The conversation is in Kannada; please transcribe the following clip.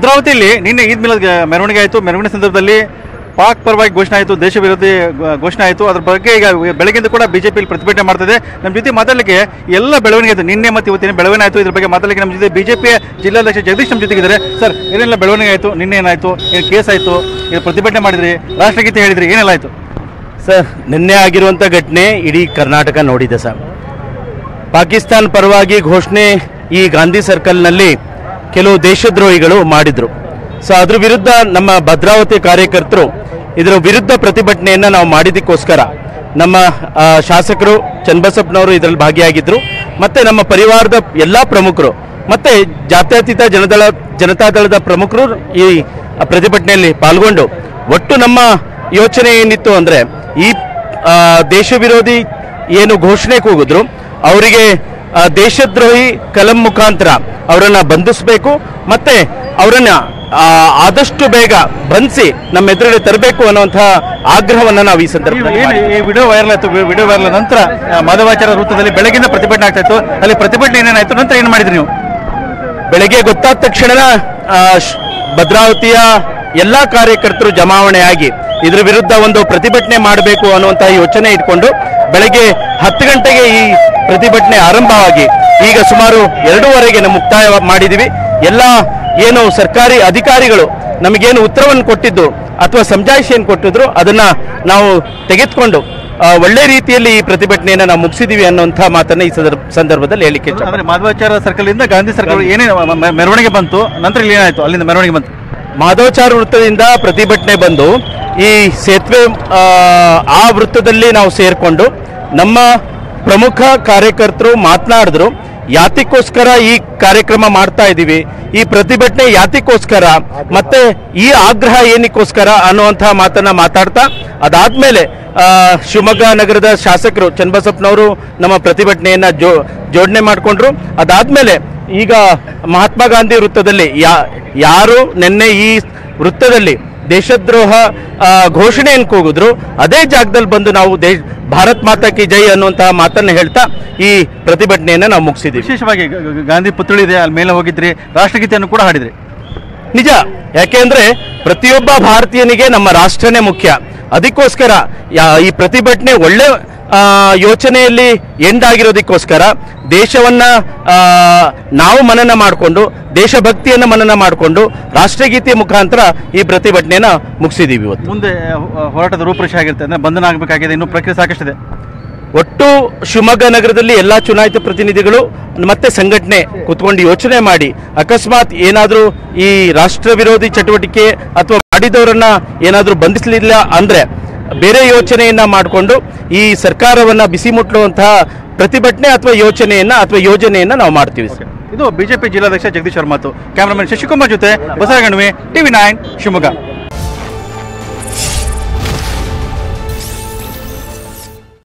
ಭದ್ರಾವತಿಯಲ್ಲಿ ನಿನ್ನೆ ಈದ್ ಮಿಲಾದ್ ಮೆರವಣಿಗೆ ಆಯಿತು. ಮೆರವಣಿಗೆ ಸಂದರ್ಭದಲ್ಲಿ ಪಾಕ್ ಪರವಾಗಿ ಘೋಷಣೆ ಆಯಿತು, ದೇಶ ವಿರೋಧಿ ಘೋಷಣೆ ಆಯಿತು. ಅದ್ರ ಬಗ್ಗೆ ಈಗ ಬೆಳಗ್ಗೆಯಿಂದ ಕೂಡ ಬಿಜೆಪಿಯಲ್ಲಿ ಪ್ರತಿಭಟನೆ ಮಾಡ್ತಿದೆ. ನಮ್ಮ ಜೊತೆ ಮಾತಾಡಲಿಕ್ಕೆ ಎಲ್ಲ ಬೆಳವಣಿಗೆ ಆಯಿತು, ನಿನ್ನೆ ಮತ್ತು ಇವತ್ತಿನ ಬೆಳವಣಿಗೆ ಆಯಿತು. ಇದ್ರ ಬಗ್ಗೆ ಮಾತಾಡಲಿಕ್ಕೆ ನಮ್ಮ ಜೊತೆ ಬಿಜೆಪಿಯ ಜಿಲ್ಲಾಧ್ಯಕ್ಷ ಜಗದೀಶ್ ನಮ್ಮ ಜೊತೆಗಿದ್ದಾರೆ. ಸರ್, ಏನೆಲ್ಲ ಬೆಳವಣಿಗೆ ಆಯಿತು, ನಿನ್ನೆ ಏನಾಯಿತು, ಏನು ಕೇಸ್ ಆಯಿತು, ಇದು ಪ್ರತಿಭಟನೆ ಮಾಡಿದ್ರಿ, ರಾಷ್ಟ್ರಗೀತೆ ಹೇಳಿದ್ರಿ, ಏನೆಲ್ಲ ಆಯಿತು? ಸರ್, ನಿನ್ನೆ ಆಗಿರುವಂಥ ಘಟನೆ ಇಡೀ ಕರ್ನಾಟಕ ನೋಡಿದೆ ಸರ್. ಪಾಕಿಸ್ತಾನ ಪರವಾಗಿ ಘೋಷಣೆ ಈ ಗಾಂಧಿ ಸರ್ಕಲ್ನಲ್ಲಿ ಕೆಲವು ದೇಶದ್ರೋಹಿಗಳು ಮಾಡಿದ್ರು. ಸೊ ಅದ್ರ ವಿರುದ್ಧ ನಮ್ಮ ಭದ್ರಾವತಿ ಕಾರ್ಯಕರ್ತರು ಇದರ ವಿರುದ್ಧ ಪ್ರತಿಭಟನೆಯನ್ನು ನಾವು ಮಾಡಿದ್ದಕ್ಕೋಸ್ಕರ ನಮ್ಮ ಶಾಸಕರು ಚನ್ನಬಸಪ್ಪನವರು ಇದರಲ್ಲಿ ಭಾಗಿಯಾಗಿದ್ದರು. ಮತ್ತು ನಮ್ಮ ಪರಿವಾರದ ಎಲ್ಲ ಪ್ರಮುಖರು ಮತ್ತು ಜಾತ್ಯತೀತ ಜನತಾದಳದ ಪ್ರಮುಖರು ಈ ಪ್ರತಿಭಟನೆಯಲ್ಲಿ ಪಾಲ್ಗೊಂಡು ಒಟ್ಟು ನಮ್ಮ ಯೋಚನೆ ಏನಿತ್ತು ಅಂದರೆ ಈ ದೇಶ ವಿರೋಧಿ ಏನು ಘೋಷಣೆ ಕೂಗಿದ್ರು ಅವರಿಗೆ ದೇಶದ್ರೋಹಿ ಕಲಂ ಮುಖಾಂತರ ಅವರನ್ನು ಬಂಧಿಸಬೇಕು ಮತ್ತು ಅವರನ್ನು ಆದಷ್ಟು ಬೇಗ ಬಂಧಿಸಿ ನಮ್ಮ ಎದುರುಗಡೆ ತರಬೇಕು ಅನ್ನುವಂತಹ ಆಗ್ರಹವನ್ನು ನಾವು ಈ ಸಂದರ್ಭದಲ್ಲಿ ಈ ವಿಡಿಯೋ ವೈರಲ್ ಆಯಿತು. ವಿಡಿಯೋ ವೈರಲ್ ನಂತರ ಮಾಧವಾಚಾರ ವೃತ್ತದಲ್ಲಿ ಬೆಳಗಿನ ಪ್ರತಿಭಟನೆ ಆಗ್ತಾ ಇತ್ತು. ಅಲ್ಲಿ ಪ್ರತಿಭಟನೆ ಏನೇನಾಯಿತು, ನಂತರ ಏನು ಮಾಡಿದ್ರಿ ನೀವು? ಬೆಳಗ್ಗೆ ಗೊತ್ತಾದ ತಕ್ಷಣ ಭದ್ರಾವತಿಯ ಎಲ್ಲ ಕಾರ್ಯಕರ್ತರು ಜಮಾವಣೆಯಾಗಿ ಇದರ ವಿರುದ್ಧ ಒಂದು ಪ್ರತಿಭಟನೆ ಮಾಡಬೇಕು ಅನ್ನುವಂತಹ ಯೋಚನೆ ಇಟ್ಕೊಂಡು ಬೆಳಗ್ಗೆ 10 ಗಂಟೆಗೆ ಈ ಪ್ರತಿಭಟನೆ ಆರಂಭವಾಗಿ ಈಗ ಸುಮಾರು 2:30ಗೆ ನಾವು ಮುಕ್ತಾಯ ಮಾಡಿದ್ದೀವಿ. ಎಲ್ಲ ಏನು ಸರ್ಕಾರಿ ಅಧಿಕಾರಿಗಳು ನಮಗೇನು ಉತ್ತರವನ್ನು ಕೊಟ್ಟಿದ್ದು ಅಥವಾ ಸಮಜಾಯಿಷಿ ಏನು ಕೊಟ್ಟಿದ್ರು ಅದನ್ನು ನಾವು ತೆಗೆದುಕೊಂಡು ಒಳ್ಳೆ ರೀತಿಯಲ್ಲಿ ಈ ಪ್ರತಿಭಟನೆಯನ್ನು ನಾವು ಮುಗಿಸಿದ್ದೀವಿ ಅನ್ನುವಂಥ ಮಾತನ್ನು ಈ ಸಂದರ್ಭದಲ್ಲಿ ಹೇಳಲಿಕ್ಕೆ ಅಂದರೆ ಮಾಧವಾಚಾರ ಸರ್ಕಲ್ ಗಾಂಧಿ ಸರ್ಕಲ್ ಏನೇನು ಮೆರವಣಿಗೆ ಬಂತು, ನಂತರ ಇಲ್ಲಿ ಏನಾಯಿತು, ಅಲ್ಲಿಂದ ಮೆರವಣಿಗೆ ಬಂತು. ಮಾಧವಾಚಾರ ವೃತ್ತದಿಂದ ಪ್ರತಿಭಟನೆ ಬಂದು ಈ ಸೇತುವೆ ಆ ವೃತ್ತದಲ್ಲಿ ನಾವು ಸೇರಿಕೊಂಡು ನಮ್ಮ ಪ್ರಮುಖ ಕಾರ್ಯಕರ್ತರು ಮಾತನಾಡಿದ್ರು. ಯಾತಿಗೋಸ್ಕರ ಈ ಕಾರ್ಯಕ್ರಮ ಮಾಡ್ತಾ ಇದ್ದೀವಿ, ಈ ಪ್ರತಿಭಟನೆ ಯಾತಿಗೋಸ್ಕರ ಮತ್ತೆ ಈ ಆಗ್ರಹ ಏನಕ್ಕೋಸ್ಕರ ಅನ್ನುವಂತಹ ಮಾತನ್ನ ಮಾತಾಡ್ತಾ ಅದಾದ್ಮೇಲೆ ಶಿವಮೊಗ್ಗ ನಗರದ ಶಾಸಕರು ಚನ್ನಬಸಪ್ಪನವರು ನಮ್ಮ ಪ್ರತಿಭಟನೆಯನ್ನ ಜೋಡಣೆ ಮಾಡಿಕೊಂಡ್ರು. ಅದಾದ್ಮೇಲೆ ಈಗ ಮಹಾತ್ಮ ಗಾಂಧಿ ವೃತ್ತದಲ್ಲಿ ಯಾರು ನಿನ್ನೆ ಈ ವೃತ್ತದಲ್ಲಿ ದೇಶದ್ರೋಹ ಘೋಷಣೆಯನ್ನು ಕೂಗಿದ್ರು ಅದೇ ಜಾಗದಲ್ಲಿ ಬಂದು ನಾವು ಭಾರತ್ ಮಾತಾ ಕಿ ಜೈ ಅನ್ನುವಂತಹ ಮಾತನ್ನು ಹೇಳ್ತಾ ಈ ಪ್ರತಿಭಟನೆಯನ್ನು ನಾವು ಮುಗಿಸಿದ್ವಿ. ವಿಶೇಷವಾಗಿ ಗಾಂಧಿ ಪುತ್ಥಳಿ ಇದೆ, ಅಲ್ಲಿ ಮೇಲೆ ಹೋಗಿದ್ರಿ, ರಾಷ್ಟ್ರಗೀತೆಯನ್ನು ಕೂಡ ಹಾಡಿದ್ರಿ. ನಿಜ, ಯಾಕೆಂದ್ರೆ ಪ್ರತಿಯೊಬ್ಬ ಭಾರತೀಯನಿಗೆ ನಮ್ಮ ರಾಷ್ಟ್ರನೇ ಮುಖ್ಯ. ಅದಕ್ಕೋಸ್ಕರ ಈ ಪ್ರತಿಭಟನೆ ಒಳ್ಳೆ ಯೋಚನೆಯಲ್ಲಿ ಎಂಡ್ ಆಗಿರೋದಕ್ಕೋಸ್ಕರ ದೇಶವನ್ನ ನಾವು ಮನನ ಮಾಡಿಕೊಂಡು ದೇಶಭಕ್ತಿಯನ್ನು ಮನನ ಮಾಡಿಕೊಂಡು ರಾಷ್ಟ್ರಗೀತೆ ಮುಖಾಂತರ ಈ ಪ್ರತಿಭಟನೆಯನ್ನ ಮುಗಿಸಿದೀವಿ. ಇವತ್ತು ಮುಂದೆ ಹೋರಾಟದ ರೂಪರೇಷೆ ಆಗಿರುತ್ತೆ, ಅಂದ್ರೆ ಬಂಧನ ಆಗಬೇಕಾಗಿದೆ, ಇನ್ನೂ ಪ್ರಕ್ರಿಯೆ ಸಾಕಷ್ಟಿದೆ. ಒಟ್ಟು ಶಿವಮೊಗ್ಗ ನಗರದಲ್ಲಿ ಎಲ್ಲ ಚುನಾಯಿತ ಪ್ರತಿನಿಧಿಗಳು ಮತ್ತೆ ಸಂಘಟನೆ ಕೂತ್ಕೊಂಡು ಯೋಚನೆ ಮಾಡಿ ಅಕಸ್ಮಾತ್ ಏನಾದರೂ ಈ ರಾಷ್ಟ್ರ ವಿರೋಧಿ ಚಟುವಟಿಕೆ ಅಥವಾ ಮಾಡಿದವರನ್ನ ಏನಾದರೂ ಬಂಧಿಸಲಿಲ್ಲ ಅಂದ್ರೆ ಬೇರೆ ಯೋಚನೆಯನ್ನ ಮಾಡಿಕೊಂಡು ಈ ಸರ್ಕಾರವನ್ನ ಬಿಸಿ ಮುಟ್ಟುವಂತಹ ಪ್ರತಿಭಟನೆ ಅಥವಾ ಯೋಜನೆಯನ್ನ ನಾವು ಮಾಡ್ತೀವಿ. ಇದು ಬಿಜೆಪಿ ಜಿಲ್ಲಾಧ್ಯಕ್ಷ ಜಗದೀಶ್ ಅವರ ಮಾತು. ಕ್ಯಾಮರಾಮನ್ ಶಶಿಕುಮಾರ್ ಜೊತೆ ಬಸವಗಣವಿ, TV9 ಶಿವಮೊಗ್ಗ.